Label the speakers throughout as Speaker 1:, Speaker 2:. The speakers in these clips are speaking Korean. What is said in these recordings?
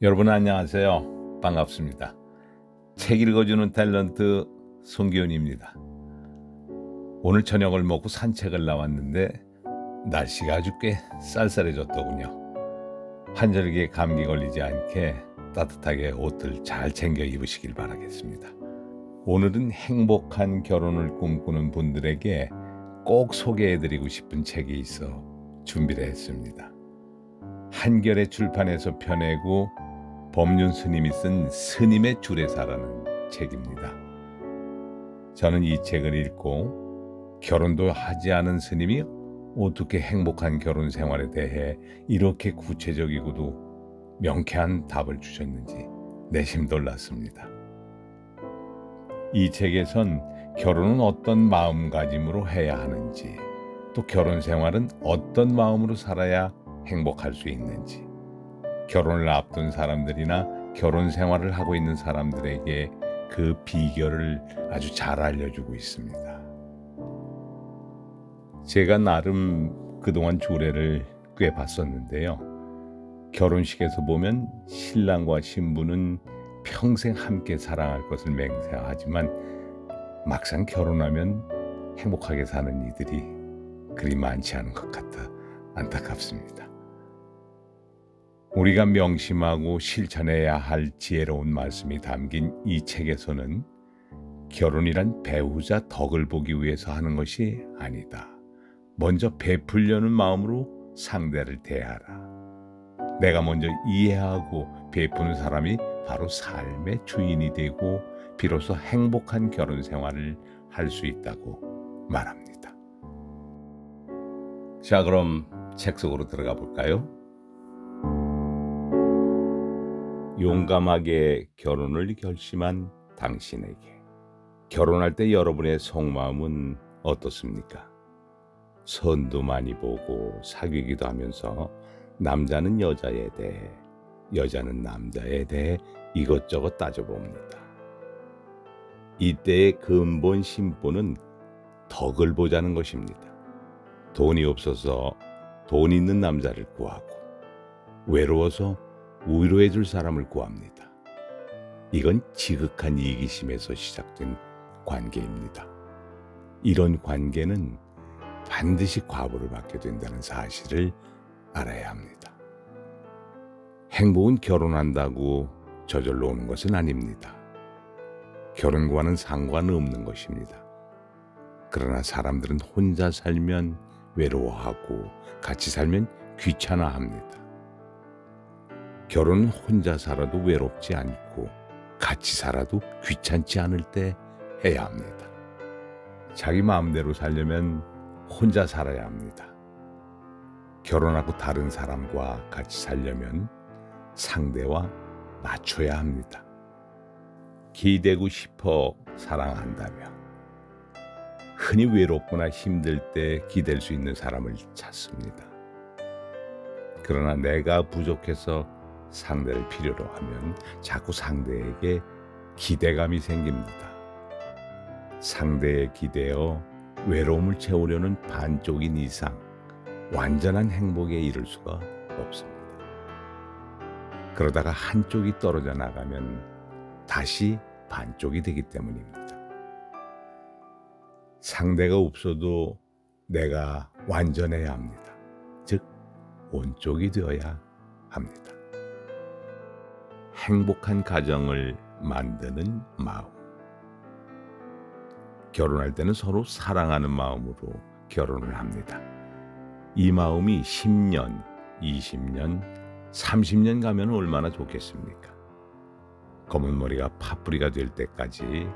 Speaker 1: 여러분 안녕하세요. 반갑습니다. 책 읽어주는 탤런트 송기훈입니다. 오늘 저녁을 먹고 산책을 나왔는데 날씨가 아주 꽤 쌀쌀해졌더군요. 환절기에 감기 걸리지 않게 따뜻하게 옷들 잘 챙겨 입으시길 바라겠습니다. 오늘은 행복한 결혼을 꿈꾸는 분들에게 꼭 소개해드리고 싶은 책이 있어 준비를 했습니다. 한겨레 출판에서 펴내고 법륜 스님이 쓴 스님의 주례사라는 책입니다. 저는 이 책을 읽고 결혼도 하지 않은 스님이 어떻게 행복한 결혼 생활에 대해 이렇게 구체적이고도 명쾌한 답을 주셨는지 내심 놀랐습니다. 이 책에선 결혼은 어떤 마음가짐으로 해야 하는지, 또 결혼 생활은 어떤 마음으로 살아야 행복할 수 있는지, 결혼을 앞둔 사람들이나 결혼 생활을 하고 있는 사람들에게 그 비결을 아주 잘 알려주고 있습니다. 제가 나름 그동안 주례를 꽤 봤었는데요. 결혼식에서 보면 신랑과 신부는 평생 함께 사랑할 것을 맹세하지만 막상 결혼하면 행복하게 사는 이들이 그리 많지 않은 것 같아 안타깝습니다. 우리가 명심하고 실천해야 할 지혜로운 말씀이 담긴 이 책에서는 결혼이란 배우자 덕을 보기 위해서 하는 것이 아니다. 먼저 베풀려는 마음으로 상대를 대하라. 내가 먼저 이해하고 베푸는 사람이 바로 삶의 주인이 되고 비로소 행복한 결혼 생활을 할 수 있다고 말합니다. 자, 그럼 책 속으로 들어가 볼까요? 용감하게 결혼을 결심한 당신에게. 결혼할 때 여러분의 속마음은 어떻습니까? 선도 많이 보고 사귀기도 하면서 남자는 여자에 대해, 여자는 남자에 대해 이것저것 따져봅니다. 이때의 근본 심보는 덕을 보자는 것입니다. 돈이 없어서 돈 있는 남자를 구하고, 외로워서 위로해 줄 사람을 구합니다. 이건 지극한 이기심에서 시작된 관계입니다. 이런 관계는 반드시 과보를 받게 된다는 사실을 알아야 합니다. 행복은 결혼한다고 저절로 오는 것은 아닙니다. 결혼과는 상관없는 것입니다. 그러나 사람들은 혼자 살면 외로워하고 같이 살면 귀찮아합니다. 결혼은 혼자 살아도 외롭지 않고 같이 살아도 귀찮지 않을 때 해야 합니다. 자기 마음대로 살려면 혼자 살아야 합니다. 결혼하고 다른 사람과 같이 살려면 상대와 맞춰야 합니다. 기대고 싶어 사랑한다며 흔히 외롭거나 힘들 때 기댈 수 있는 사람을 찾습니다. 그러나 내가 부족해서 상대를 필요로 하면 자꾸 상대에게 기대감이 생깁니다. 상대에 기대어 외로움을 채우려는 반쪽인 이상 완전한 행복에 이를 수가 없습니다. 그러다가 한쪽이 떨어져 나가면 다시 반쪽이 되기 때문입니다. 상대가 없어도 내가 완전해야 합니다. 즉, 온쪽이 되어야 합니다. 행복한 가정을 만드는 마음. 결혼할 때는 서로 사랑하는 마음으로 결혼을 합니다. 이 마음이 10년, 20년, 30년 가면 얼마나 좋겠습니까? 검은 머리가 파뿌리가 될 때까지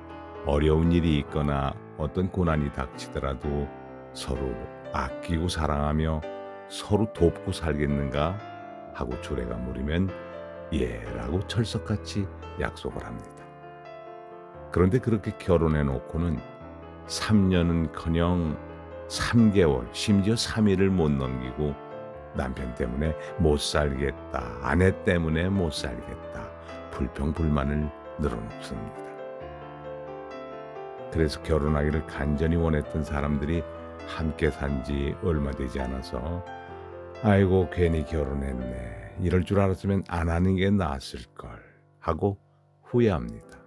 Speaker 1: 어려운 일이 있거나 어떤 고난이 닥치더라도 서로 아끼고 사랑하며 서로 돕고 살겠는가 하고 주례가 물으면 예라고 철석같이 약속을 합니다. 그런데 그렇게 결혼해 놓고는 3년은커녕 3개월, 심지어 3일을 못 넘기고 남편 때문에 못 살겠다, 아내 때문에 못 살겠다, 불평불만을 늘어놓습니다. 그래서 결혼하기를 간절히 원했던 사람들이 함께 산 지 얼마 되지 않아서 아이고 괜히 결혼했네. 이럴 줄 알았으면 안 하는 게 나았을걸 하고 후회합니다.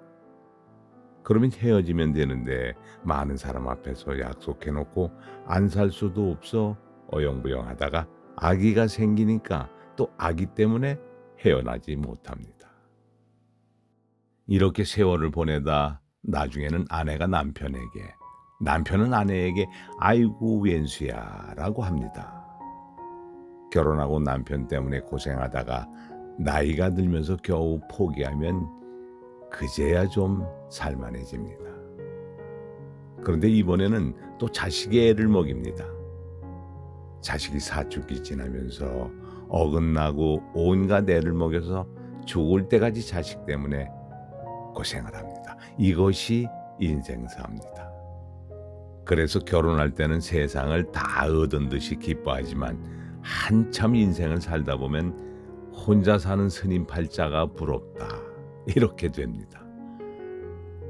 Speaker 1: 그러면 헤어지면 되는데 많은 사람 앞에서 약속해놓고 안 살 수도 없어 어영부영하다가 아기가 생기니까 또 아기 때문에 헤어나지 못합니다. 이렇게 세월을 보내다 나중에는 아내가 남편에게, 남편은 아내에게 아이고 웬수야 라고 합니다. 결혼하고 남편 때문에 고생하다가 나이가 들면서 겨우 포기하면 그제야 좀 살만해집니다. 그런데 이번에는 또 자식의 애를 먹입니다. 자식이 사춘기 지나면서 어긋나고 온갖 애를 먹여서 죽을 때까지 자식 때문에 고생을 합니다. 이것이 인생사입니다. 그래서 결혼할 때는 세상을 다 얻은 듯이 기뻐하지만 한참 인생을 살다 보면 혼자 사는 스님 팔자가 부럽다. 이렇게 됩니다.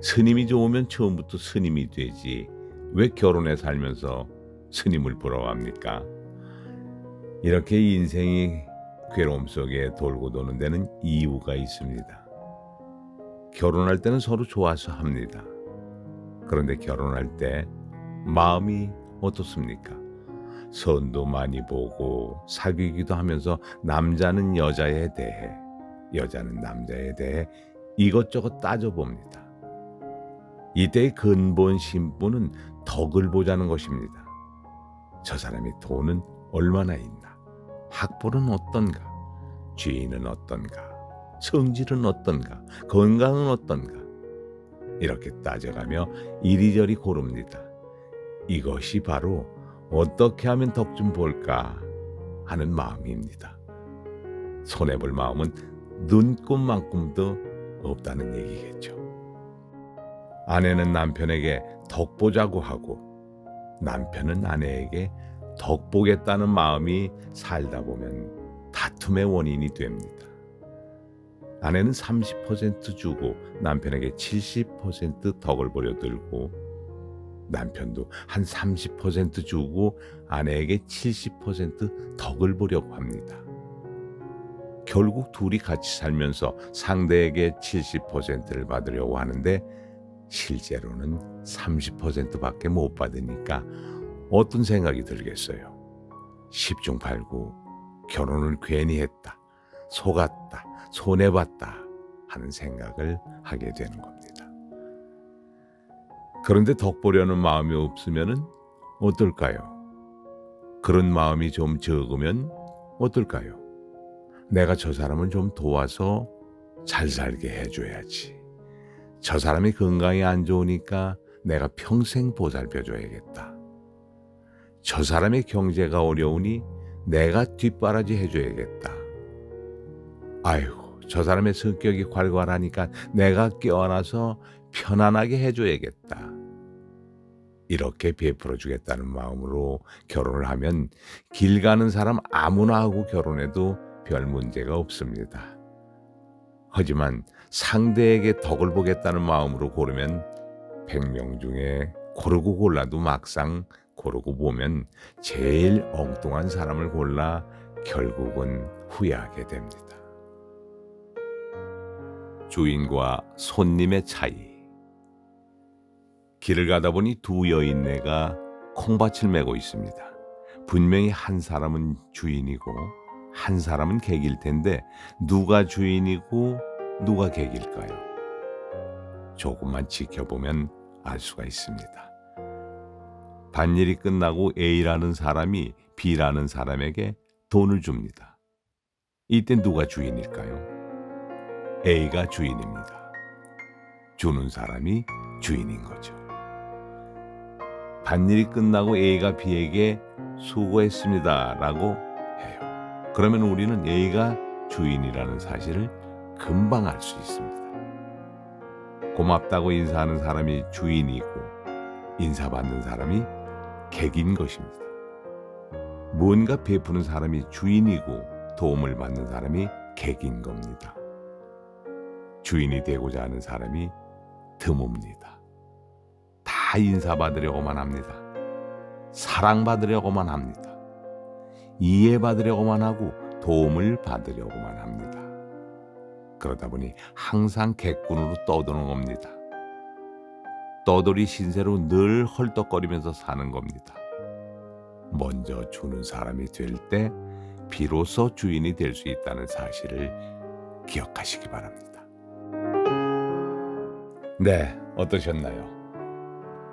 Speaker 1: 스님이 좋으면 처음부터 스님이 되지 왜 결혼해 살면서 스님을 부러워합니까? 이렇게 인생이 괴로움 속에 돌고 도는 데는 이유가 있습니다. 결혼할 때는 서로 좋아서 합니다. 그런데 결혼할 때 마음이 어떻습니까? 선도 많이 보고 사귀기도 하면서 남자는 여자에 대해, 여자는 남자에 대해 이것저것 따져봅니다. 이때의 근본 심부는 덕을 보자는 것입니다. 저 사람이 돈은 얼마나 있나? 학벌은 어떤가? 지인은 어떤가? 성질은 어떤가? 건강은 어떤가? 이렇게 따져가며 이리저리 고릅니다. 이것이 바로 어떻게 하면 덕 좀 볼까 하는 마음입니다. 손해볼 마음은 눈꼽만큼도 없다는 얘기겠죠. 아내는 남편에게 덕 보자고 하고 남편은 아내에게 덕 보겠다는 마음이 살다 보면 다툼의 원인이 됩니다. 아내는 30% 주고 남편에게 70% 덕을 보려 들고 남편도 한 30% 주고 아내에게 70% 덕을 보려고 합니다. 결국 둘이 같이 살면서 상대에게 70%를 받으려고 하는데 실제로는 30%밖에 못 받으니까 어떤 생각이 들겠어요? 10중 8구 결혼을 괜히 했다, 속았다, 손해봤다 하는 생각을 하게 되는 겁니다. 그런데 덕 보려는 마음이 없으면 어떨까요? 그런 마음이 좀 적으면 어떨까요? 내가 저 사람을 좀 도와서 잘 살게 해줘야지. 저 사람이 건강이 안 좋으니까 내가 평생 보살펴줘야겠다. 저 사람의 경제가 어려우니 내가 뒷바라지 해줘야겠다. 아이고, 저 사람의 성격이 괄괄하니까 내가 껴안아서 편안하게 해줘야겠다. 이렇게 베풀어주겠다는 마음으로 결혼을 하면 길 가는 사람 아무나 하고 결혼해도 별 문제가 없습니다. 하지만 상대에게 덕을 보겠다는 마음으로 고르면 100명 중에 고르고 골라도 막상 고르고 보면 제일 엉뚱한 사람을 골라 결국은 후회하게 됩니다. 주인과 손님의 차이. 길을 가다 보니 두 여인네가 콩밭을 메고 있습니다. 분명히 한 사람은 주인이고 한 사람은 객일 텐데 누가 주인이고 누가 객일까요? 조금만 지켜보면 알 수가 있습니다. 밭일이 끝나고 A라는 사람이 B라는 사람에게 돈을 줍니다. 이때 누가 주인일까요? A가 주인입니다. 주는 사람이 주인인 거죠. 밭일이 끝나고 A가 B에게 수고했습니다 라고 해요. 그러면 우리는 A가 주인이라는 사실을 금방 알 수 있습니다. 고맙다고 인사하는 사람이 주인이고 인사받는 사람이 객인 것입니다. 뭔가 베푸는 사람이 주인이고 도움을 받는 사람이 객인 겁니다. 주인이 되고자 하는 사람이 드뭅니다. 다 인사받으려고만 합니다. 사랑받으려고만 합니다. 이해받으려고만 하고 도움을 받으려고만 합니다. 그러다 보니 항상 객군으로 떠도는 겁니다. 떠돌이 신세로 늘 헐떡거리면서 사는 겁니다. 먼저 주는 사람이 될 때 비로소 주인이 될 수 있다는 사실을 기억하시기 바랍니다. 네, 어떠셨나요?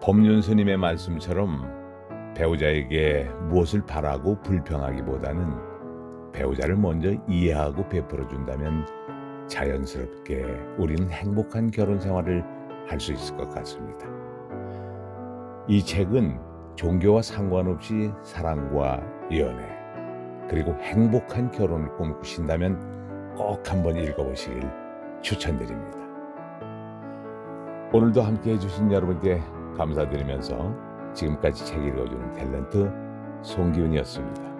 Speaker 1: 법륜스님의 말씀처럼 배우자에게 무엇을 바라고 불평하기보다는 배우자를 먼저 이해하고 베풀어 준다면 자연스럽게 우리는 행복한 결혼 생활을 할 수 있을 것 같습니다. 이 책은 종교와 상관없이 사랑과 연애 그리고 행복한 결혼을 꿈꾸신다면 꼭 한번 읽어보시길 추천드립니다. 오늘도 함께 해주신 여러분께 감사드리면서 지금까지 책 읽어주는 탤런트 송기훈이었습니다.